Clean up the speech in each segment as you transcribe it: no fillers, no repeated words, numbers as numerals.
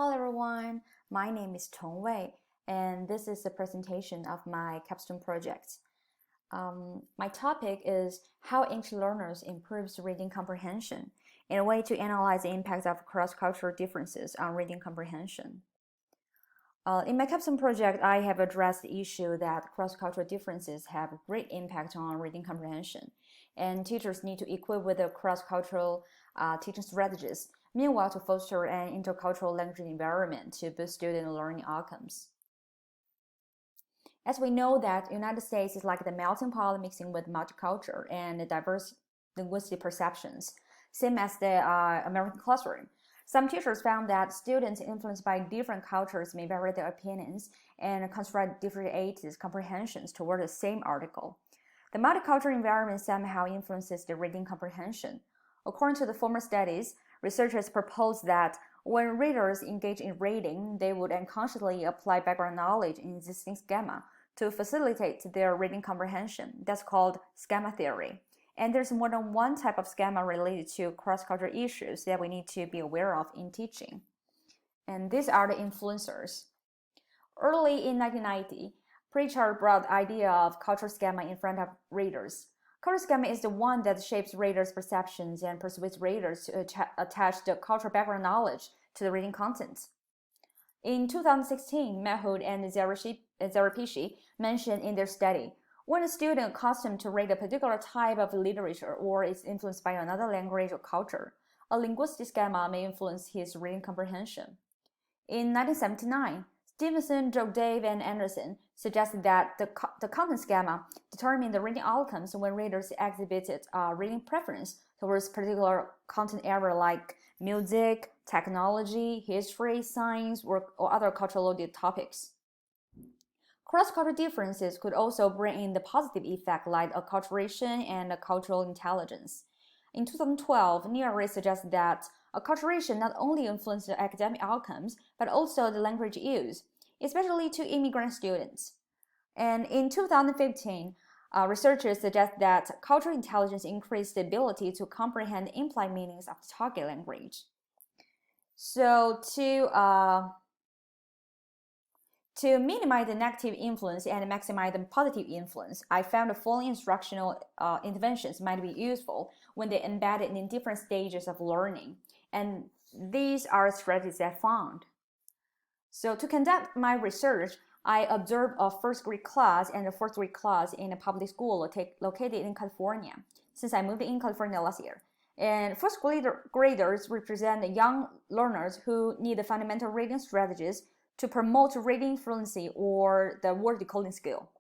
Hello everyone, my name is Tong Wei, and this is a presentation of my Capstone Project. My topic is how English learners improves reading comprehension in a way to analyze the impact of cross-cultural differences on reading comprehension. In my Capstone Project, I have addressed the issue that cross-cultural differences have a great impact on reading comprehension, and teachers need to equip with the cross-cultural teaching strategies. Meanwhile, to foster an intercultural language environment to boost student learning outcomes. As we know that United States is like the melting pot mixing with multicultural and diverse linguistic perceptions, same as the American classroom. Some teachers found that students influenced by different cultures may vary their opinions and construct differentiated comprehensions toward the same article. The multicultural environment somehow influences the reading comprehension. According to the former studies, researchers proposed that when readers engage in reading, they would unconsciously apply background knowledge in existing schema to facilitate their reading comprehension. That's called schema theory. And there's more than one type of schema related to cross-cultural issues that we need to be aware of in teaching. And these are the influencers. Early in 1990, Pritchard brought the idea of cultural schema in front of readers. Cultural schema is the one that shapes readers' perceptions and persuades readers to attach the cultural background knowledge to the reading content. In 2016, Mehud and Zarapishi mentioned in their study, when a student accustomed to read a particular type of literature or is influenced by another language or culture, a linguistic schema may influence his reading comprehension. In 1979, Stevenson, Dave, and Anderson suggested that the content schema determined the reading outcomes when readers exhibited reading preference towards particular content area like music, technology, history, science, or other cultural-loaded topics. Cross-cultural differences could also bring in the positive effect like acculturation and cultural intelligence. In 2012, Neary suggested that acculturation not only influenced the academic outcomes, but also the language use, especially to immigrant students. And in 2015, researchers suggest that cultural intelligence increased the ability to comprehend the implied meanings of the target language. So to minimize the negative influence and maximize the positive influence, I found the following instructional interventions might be useful when they're embedded in different stages of learning. And these are strategies I found. So to conduct my research, I observed a first grade class and a fourth grade class in a public school located in California, since I moved in California last year. And first graders represent young learners who need the fundamental reading strategies to promote reading fluency or the word decoding skill.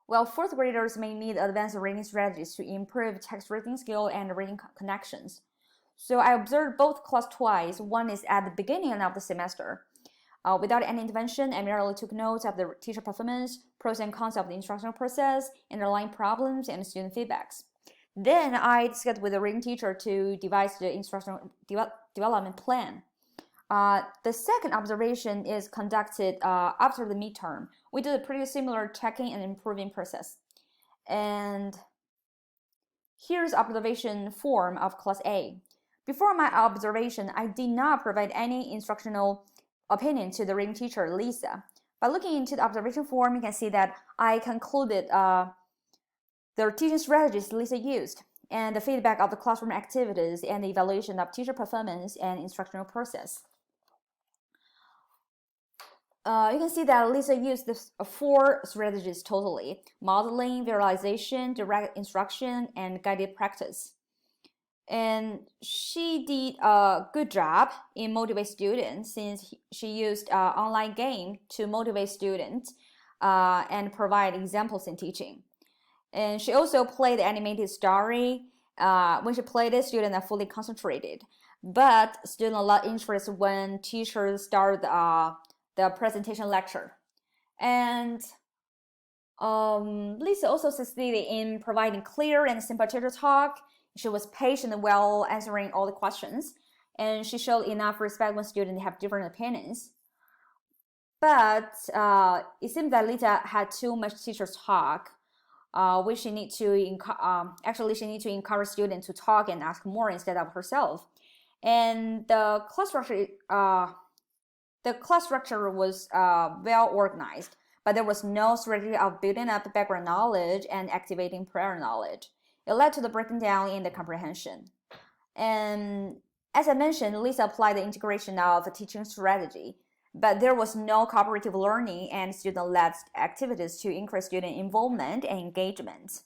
While fourth graders may need advanced reading strategies to improve text reading skill and reading connections. So I observed both classes twice. One is at the beginning of the semester. Without any intervention, I merely took notes of the teacher performance, pros and cons of the instructional process, underlying problems, and student feedbacks. Then I discussed with the reading teacher to devise the instructional development plan. The second observation is conducted after the midterm. We did a pretty similar checking and improving process. And here's observation form of class A. Before my observation, I did not provide any instructional opinion to the reading teacher, Lisa. By looking into the observation form, you can see that I concluded the teaching strategies Lisa used, and the feedback of the classroom activities, and the evaluation of teacher performance and instructional process. You can see that Lisa used the 4 strategies totally: modeling, visualization, direct instruction, and guided practice. And she did a good job in motivating students, since she used an online game to motivate students and provide examples in teaching. And she also played the animated story. When she played it, students are fully concentrated. But students lost interest when teachers start the presentation lecture. And Lisa also succeeded in providing clear and simple teacher talk. She was patient while answering all the questions, and she showed enough respect when students have different opinions. But it seems that Lisa had too much teacher talk, which she need to encourage students to talk and ask more instead of herself. And the class structure The class structure was well organized, but there was no strategy of building up background knowledge and activating prior knowledge. It led to the breaking down in the comprehension. And as I mentioned, Lisa applied the integration of a teaching strategy, but there was no cooperative learning and student-led activities to increase student involvement and engagement.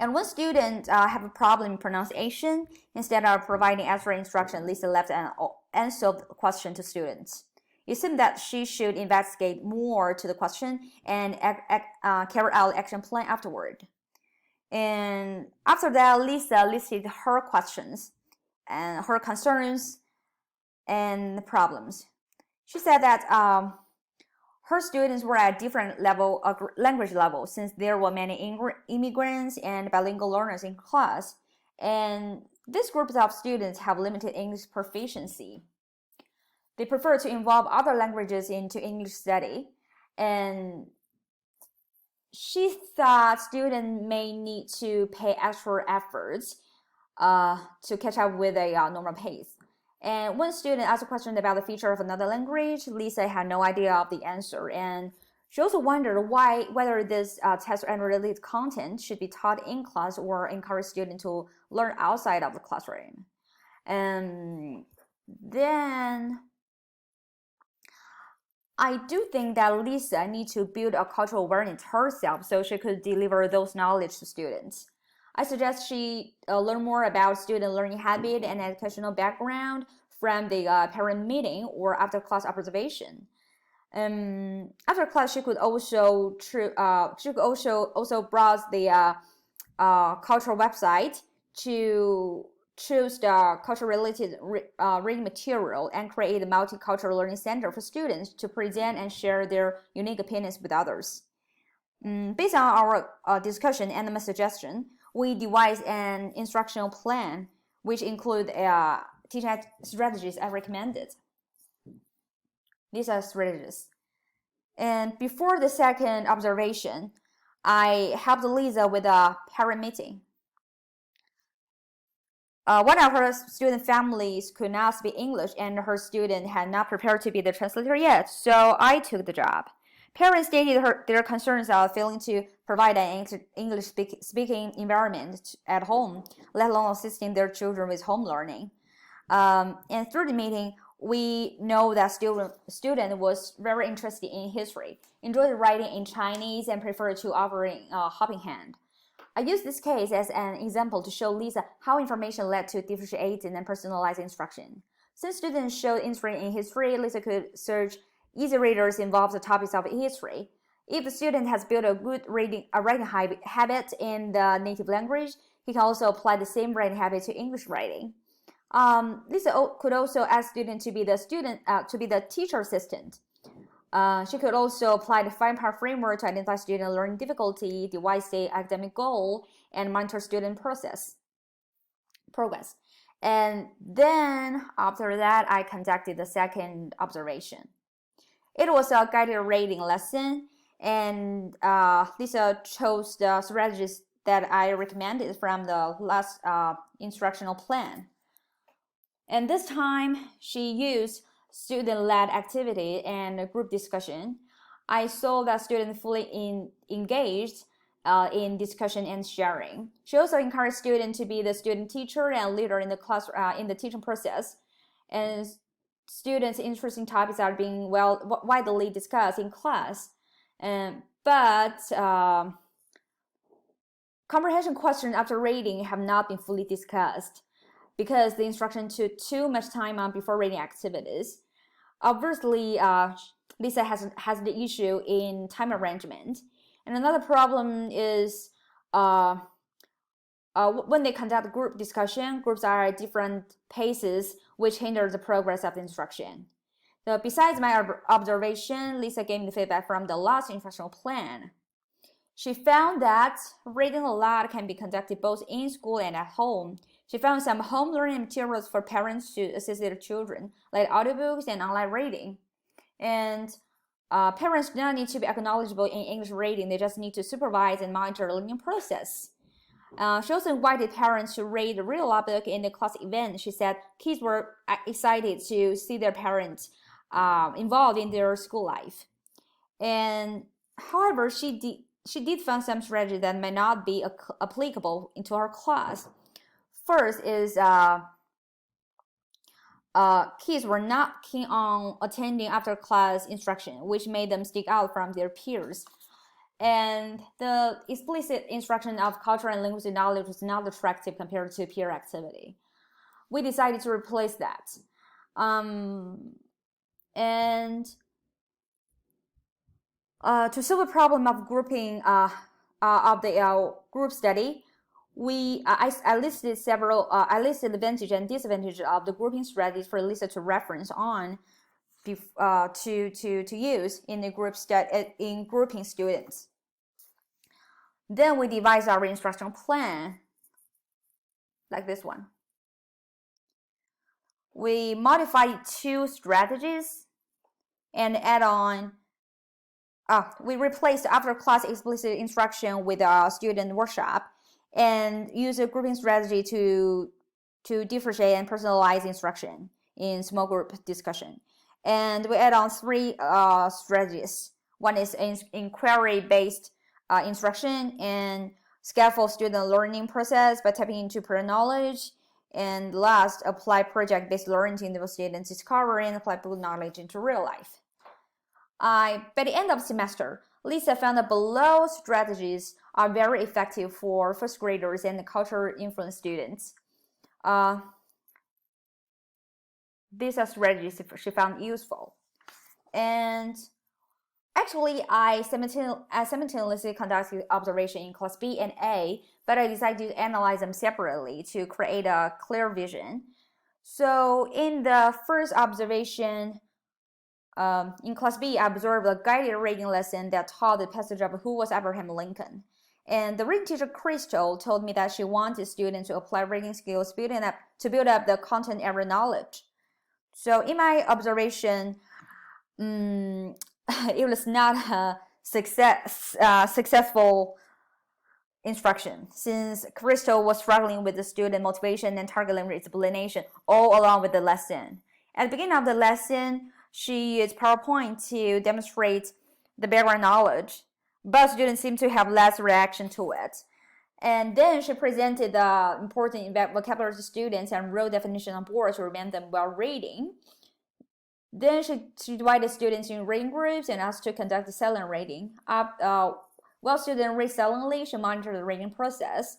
And when students have a problem in pronunciation, instead of providing extra instruction, Lisa left an unsolved question to students. It seemed that she should investigate more to the question and carry out action plan afterward. And after that, Lisa listed her questions and her concerns and problems. She said that her students were at different level of language level since there were many immigrants and bilingual learners in class, and these groups of students have limited English proficiency. They prefer to involve other languages into English study, and she thought students may need to pay extra efforts to catch up with a normal pace. And when students asked a question about the feature of another language, Lisa had no idea of the answer, and she also wondered whether this test and related content should be taught in class or encourage students to learn outside of the classroom. And then I do think that Lisa needs to build a cultural awareness herself so she could deliver those knowledge to students. I suggest she learn more about student learning habit and educational background from the parent meeting or after class observation. After class, she could also browse the cultural website to choose the culture-related reading material and create a multicultural learning center for students to present and share their unique opinions with others. Based on our discussion and my suggestion, we devised an instructional plan which include teaching strategies I recommended. These are strategies. And before the second observation, I helped Lisa with a parent meeting. One of her student families could not speak English and her student had not prepared to be the translator yet, so I took the job. Parents stated their concerns of failing to provide an English-speaking environment at home, let alone assisting their children with home learning. And through the meeting, we know that student was very interested in history, enjoyed writing in Chinese, and preferred to offering a helping hand. I use this case as an example to show Lisa how information led to differentiated and personalized instruction. Since students showed interest in history, Lisa could search easy readers involve the topics of history. If the student has built a good writing habit in the native language, he can also apply the same writing habit to English writing. Lisa could also ask students to be the teacher assistant. She could also apply the 5-part framework to identify student learning difficulty, devise the academic goal, and monitor student progress. And then after that, I conducted the second observation. It was a guided reading lesson, and Lisa chose the strategies that I recommended from the last instructional plan. And this time, she used student-led activity and group discussion. I saw that students fully engaged in discussion and sharing. She also encouraged students to be the student teacher and leader in the class in the teaching process. And students' interesting topics are being widely discussed in class. But comprehension questions after reading have not been fully discussed because the instruction took too much time on before reading activities. Obviously, Lisa has the issue in time arrangement. And another problem is when they conduct group discussion, groups are at different paces, which hinders the progress of the instruction. So besides my observation, Lisa gave me feedback from the last instructional plan. She found that reading aloud can be conducted both in school and at home. She found some home learning materials for parents to assist their children, like audiobooks and online reading. And parents do not need to be knowledgeable in English reading, they just need to supervise and monitor the learning process. She also invited parents to read the read aloud book in the class event. She said kids were excited to see their parents involved in their school life. And however, she did find some strategy that may not be applicable into her class. First is kids were not keen on attending after class instruction, which made them stick out from their peers. And the explicit instruction of cultural and linguistic knowledge was not attractive compared to peer activity. We decided to replace that. And to solve the problem of grouping of the group study, I listed I listed advantage and disadvantage of the grouping strategies for Lisa to reference on to use in the in grouping students. Then we devised our instructional plan, like this one. We modified 2 strategies and add on. We replaced after-class explicit instruction with a student workshop and use a grouping strategy to differentiate and personalize instruction in small group discussion. And we add on 3 strategies. One is inquiry-based instruction and scaffold student learning process by tapping into prior knowledge. And last, apply project-based learning to enable students discover and apply book knowledge into real life. By the end of the semester, Lisa found that below strategies are very effective for first graders and cultural influence students. These are strategies she found useful. And actually, I simultaneously conducted observation in class B and A, but I decided to analyze them separately to create a clear vision. So in the first observation, in class B, I observed a guided reading lesson that taught the passage of Who Was Abraham Lincoln. And the reading teacher, Crystal, told me that she wanted students to apply reading skills to build up the content area knowledge. So in my observation, it was not a successful instruction, since Crystal was struggling with the student motivation and target language explanation all along with the lesson. At the beginning of the lesson, she used PowerPoint to demonstrate the background knowledge, but students seemed to have less reaction to it. And then she presented the important vocabulary to students and wrote definition on board to remind them while reading. Then she divided students in reading groups and asked to conduct the silent reading. While students read silently, she monitored the reading process.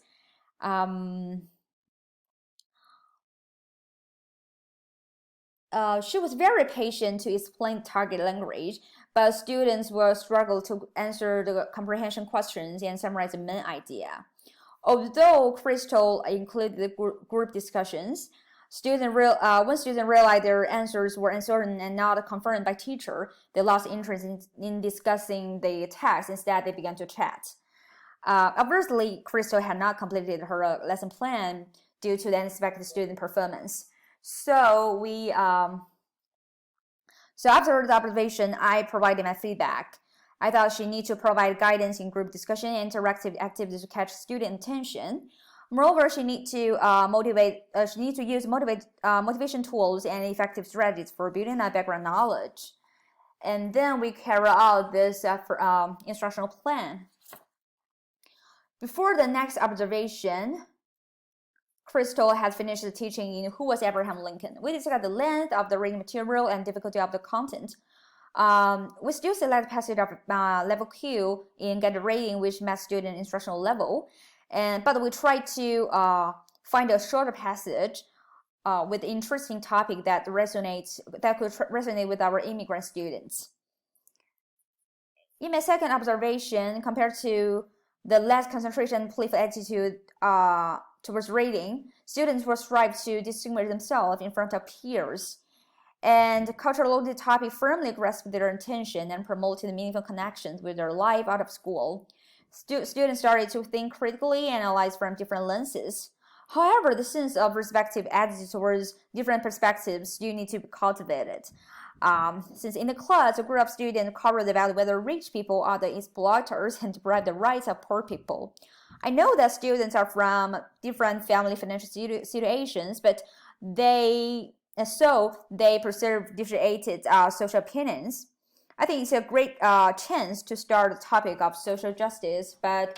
She was very patient to explain target language, but students will struggle to answer the comprehension questions and summarize the main idea. Although Crystal included the group discussions, when students realized their answers were uncertain and not confirmed by teacher, they lost interest in discussing the text. Instead, they began to chat. Obviously, Crystal had not completed her lesson plan due to the unexpected student performance. So after the observation, I provided my feedback. I thought she needs to provide guidance in group discussion and interactive activities to catch student attention. Moreover, she needs to use motivation tools and effective strategies for building that background knowledge. And then we carry out this instructional plan. Before the next observation, Crystal has finished the teaching in Who Was Abraham Lincoln. We discussed the length of the reading material and difficulty of the content. We still select passage of level Q in guided reading, which match student instructional level. But we try to find a shorter passage with interesting topic that could resonate with our immigrant students. In my second observation, compared to the less concentration and playful attitude towards reading, students will strive to distinguish themselves in front of peers. And cultural topic firmly grasped their attention and promoted meaningful connections with their life out of school. Students started to think critically and analyze from different lenses. However, the sense of respective attitude towards different perspectives still need to be cultivated. Since in the class, a group of students covered about whether rich people are the exploiters and deprive the rights of poor people. I know that students are from different family financial situations, but they and so they preserve differentiated social opinions. I think it's a great chance to start the topic of social justice, but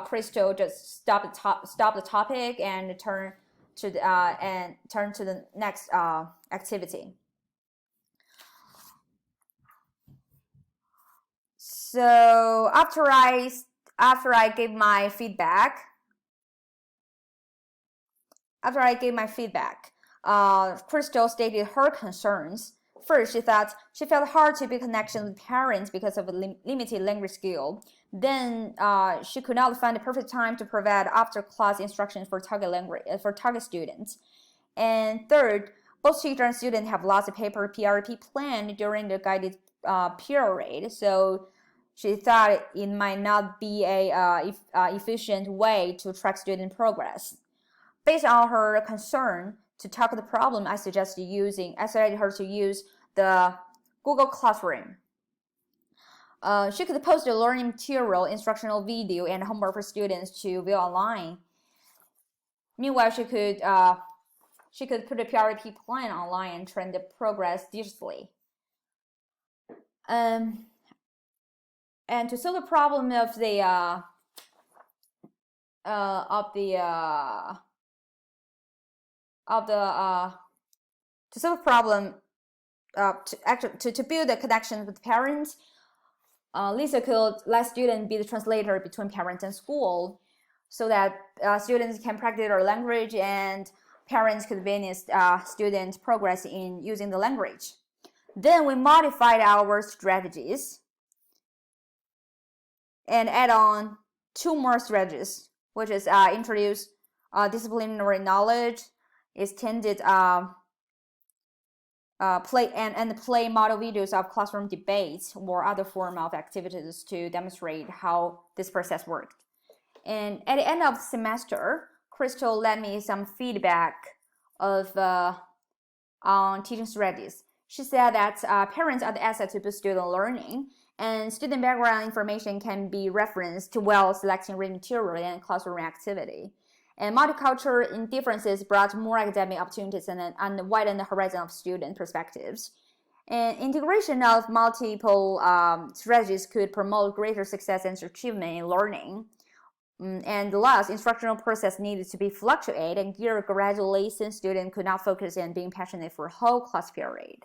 Crystal just stop the topic and turn to the next activity. So after I gave my feedback, Crystal stated her concerns. First, she thought she felt hard to build connection with parents because of a limited language skill. Then, she could not find the perfect time to provide after-class instruction for target students. And third, both teacher and student have lots of paper PRP planned during the guided period. So she thought it might not be a efficient way to track student progress. Based on her concern to tackle the problem, I suggested her to use the Google Classroom. She could post the learning material, instructional video, and homework for students to view online. Meanwhile, she could put a PRP plan online and track the progress digitally. And to solve the problem of the to solve a problem to build a connection with parents, Lisa could let students be the translator between parents and school, so that students can practice their language and parents could witness students' progress in using the language. Then we modified our strategies and add on 2 more strategies, which is introduce disciplinary knowledge, extended play model videos of classroom debates or other form of activities to demonstrate how this process worked. And at the end of the semester, Crystal led me some feedback on teaching strategies. She said that parents are the asset to boost student learning, and student background information can be referenced while selecting reading material and classroom activity. And multicultural differences brought more academic opportunities and widened the horizon of student perspectives. And integration of multiple strategies could promote greater success and achievement in learning. And last, instructional process needed to be fluctuate and geared gradually since students could not focus on being passionate for a whole class period.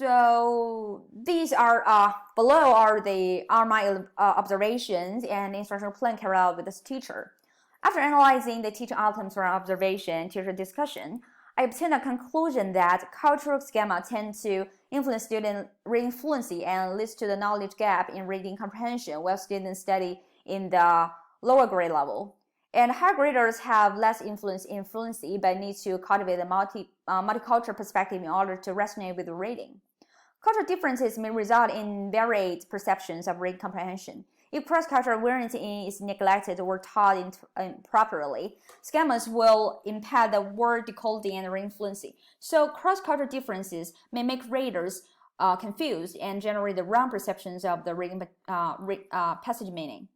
So these are below are my observations and instructional plan carried out with this teacher. After analyzing the teaching outcomes from observation and teacher discussion, I obtained a conclusion that cultural schema tend to influence student reading fluency and leads to the knowledge gap in reading comprehension while students study in the lower grade level. And higher graders have less influence in fluency but need to cultivate a multicultural perspective in order to resonate with the reading. Cultural differences may result in varied perceptions of reading comprehension. If cross-cultural awareness is neglected or taught improperly, schemas will impact the word decoding and reading fluency. So cross-cultural differences may make readers confused and generate the wrong perceptions of the reading passage meaning.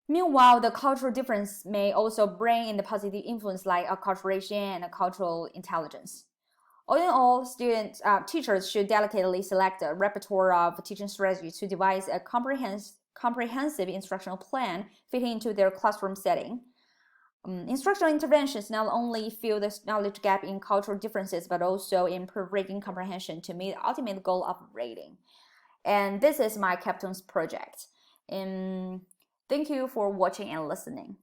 Meanwhile, the cultural difference may also bring in the positive influence like acculturation and cultural intelligence. All in all, teachers should delicately select a repertoire of teaching strategies to devise a comprehensive instructional plan fitting into their classroom setting. Instructional interventions not only fill the knowledge gap in cultural differences, but also improve reading comprehension to meet the ultimate goal of reading. And this is my Capstone Project. Thank you for watching and listening.